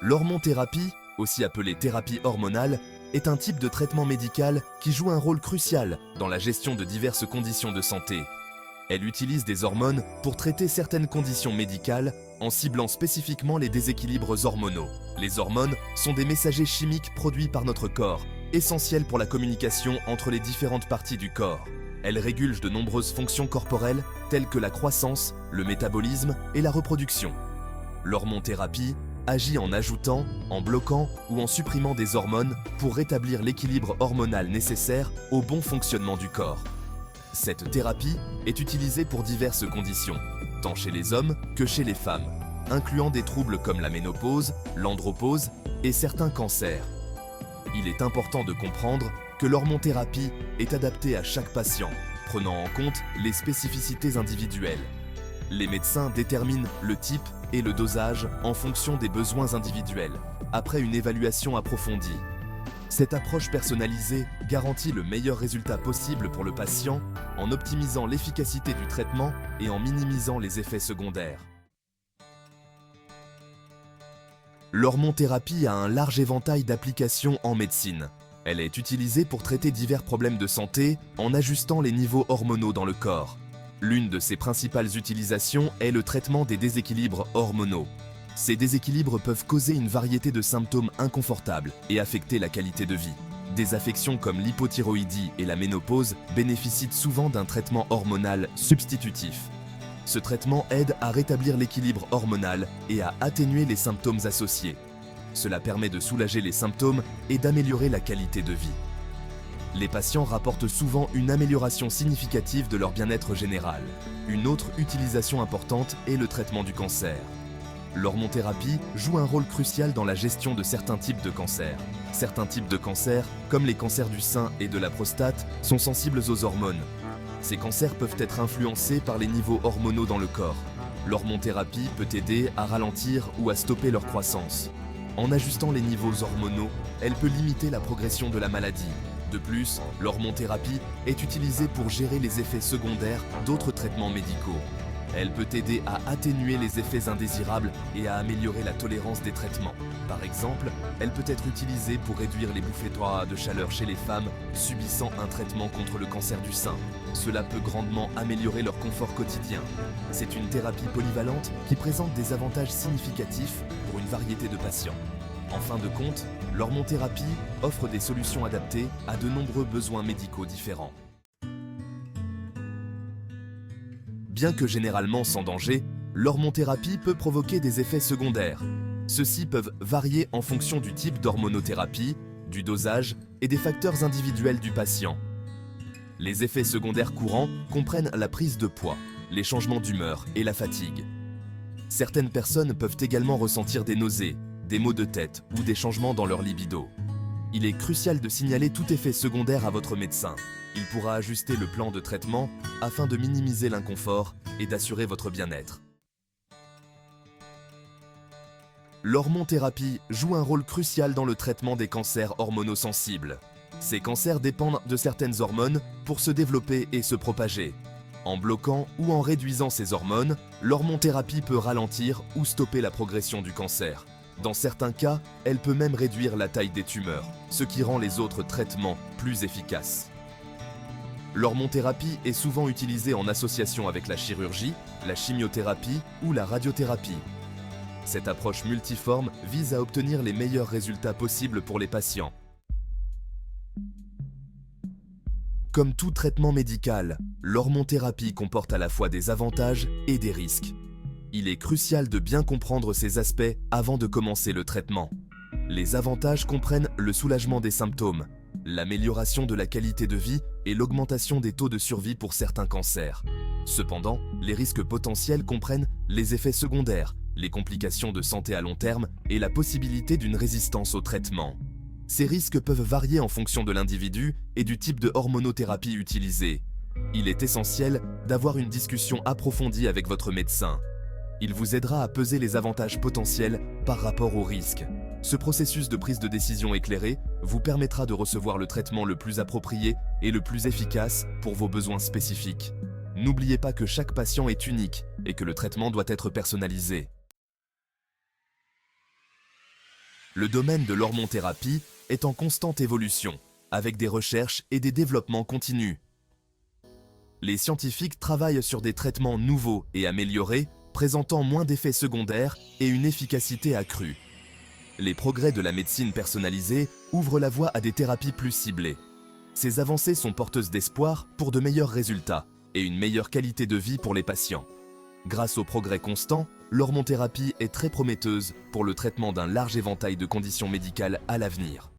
L'hormonothérapie, aussi appelée thérapie hormonale, est un type de traitement médical qui joue un rôle crucial dans la gestion de diverses conditions de santé. Elle utilise des hormones pour traiter certaines conditions médicales en ciblant spécifiquement les déséquilibres hormonaux. Les hormones sont des messagers chimiques produits par notre corps, essentiels pour la communication entre les différentes parties du corps. Elles régulent de nombreuses fonctions corporelles telles que la croissance, le métabolisme et la reproduction. L'hormonothérapie agit en ajoutant, en bloquant ou en supprimant des hormones pour rétablir l'équilibre hormonal nécessaire au bon fonctionnement du corps. Cette thérapie est utilisée pour diverses conditions, tant chez les hommes que chez les femmes, incluant des troubles comme la ménopause, l'andropause et certains cancers. Il est important de comprendre que l'hormonothérapie est adaptée à chaque patient, prenant en compte les spécificités individuelles. Les médecins déterminent le type et le dosage en fonction des besoins individuels, après une évaluation approfondie. Cette approche personnalisée garantit le meilleur résultat possible pour le patient en optimisant l'efficacité du traitement et en minimisant les effets secondaires. L'hormonothérapie a un large éventail d'applications en médecine. Elle est utilisée pour traiter divers problèmes de santé en ajustant les niveaux hormonaux dans le corps. L'une de ses principales utilisations est le traitement des déséquilibres hormonaux. Ces déséquilibres peuvent causer une variété de symptômes inconfortables et affecter la qualité de vie. Des affections comme l'hypothyroïdie et la ménopause bénéficient souvent d'un traitement hormonal substitutif. Ce traitement aide à rétablir l'équilibre hormonal et à atténuer les symptômes associés. Cela permet de soulager les symptômes et d'améliorer la qualité de vie. Les patients rapportent souvent une amélioration significative de leur bien-être général. Une autre utilisation importante est le traitement du cancer. L'hormonothérapie joue un rôle crucial dans la gestion de certains types de cancers. Certains types de cancers, comme les cancers du sein et de la prostate, sont sensibles aux hormones. Ces cancers peuvent être influencés par les niveaux hormonaux dans le corps. L'hormonothérapie peut aider à ralentir ou à stopper leur croissance. En ajustant les niveaux hormonaux, elle peut limiter la progression de la maladie. De plus, l'hormonothérapie est utilisée pour gérer les effets secondaires d'autres traitements médicaux. Elle peut aider à atténuer les effets indésirables et à améliorer la tolérance des traitements. Par exemple, elle peut être utilisée pour réduire les bouffées de chaleur chez les femmes subissant un traitement contre le cancer du sein. Cela peut grandement améliorer leur confort quotidien. C'est une thérapie polyvalente qui présente des avantages significatifs pour une variété de patients. En fin de compte, l'hormonothérapie offre des solutions adaptées à de nombreux besoins médicaux différents. Bien que généralement sans danger, l'hormonothérapie peut provoquer des effets secondaires. Ceux-ci peuvent varier en fonction du type d'hormonothérapie, du dosage et des facteurs individuels du patient. Les effets secondaires courants comprennent la prise de poids, les changements d'humeur et la fatigue. Certaines personnes peuvent également ressentir des nausées, des maux de tête ou des changements dans leur libido. Il est crucial de signaler tout effet secondaire à votre médecin. Il pourra ajuster le plan de traitement afin de minimiser l'inconfort et d'assurer votre bien-être. L'hormonothérapie joue un rôle crucial dans le traitement des cancers hormonosensibles. Ces cancers dépendent de certaines hormones pour se développer et se propager. En bloquant ou en réduisant ces hormones, l'hormonothérapie peut ralentir ou stopper la progression du cancer. Dans certains cas, elle peut même réduire la taille des tumeurs, ce qui rend les autres traitements plus efficaces. L'hormonothérapie est souvent utilisée en association avec la chirurgie, la chimiothérapie ou la radiothérapie. Cette approche multiforme vise à obtenir les meilleurs résultats possibles pour les patients. Comme tout traitement médical, l'hormonothérapie comporte à la fois des avantages et des risques. Il est crucial de bien comprendre ces aspects avant de commencer le traitement. Les avantages comprennent le soulagement des symptômes, l'amélioration de la qualité de vie et l'augmentation des taux de survie pour certains cancers. Cependant, les risques potentiels comprennent les effets secondaires, les complications de santé à long terme et la possibilité d'une résistance au traitement. Ces risques peuvent varier en fonction de l'individu et du type de hormonothérapie utilisée. Il est essentiel d'avoir une discussion approfondie avec votre médecin. Il vous aidera à peser les avantages potentiels par rapport aux risques. Ce processus de prise de décision éclairée vous permettra de recevoir le traitement le plus approprié et le plus efficace pour vos besoins spécifiques. N'oubliez pas que chaque patient est unique et que le traitement doit être personnalisé. Le domaine de l'hormonothérapie est en constante évolution, avec des recherches et des développements continus. Les scientifiques travaillent sur des traitements nouveaux et améliorés, présentant moins d'effets secondaires et une efficacité accrue. Les progrès de la médecine personnalisée ouvrent la voie à des thérapies plus ciblées. Ces avancées sont porteuses d'espoir pour de meilleurs résultats et une meilleure qualité de vie pour les patients. Grâce aux progrès constants, l'hormonothérapie est très prometteuse pour le traitement d'un large éventail de conditions médicales à l'avenir.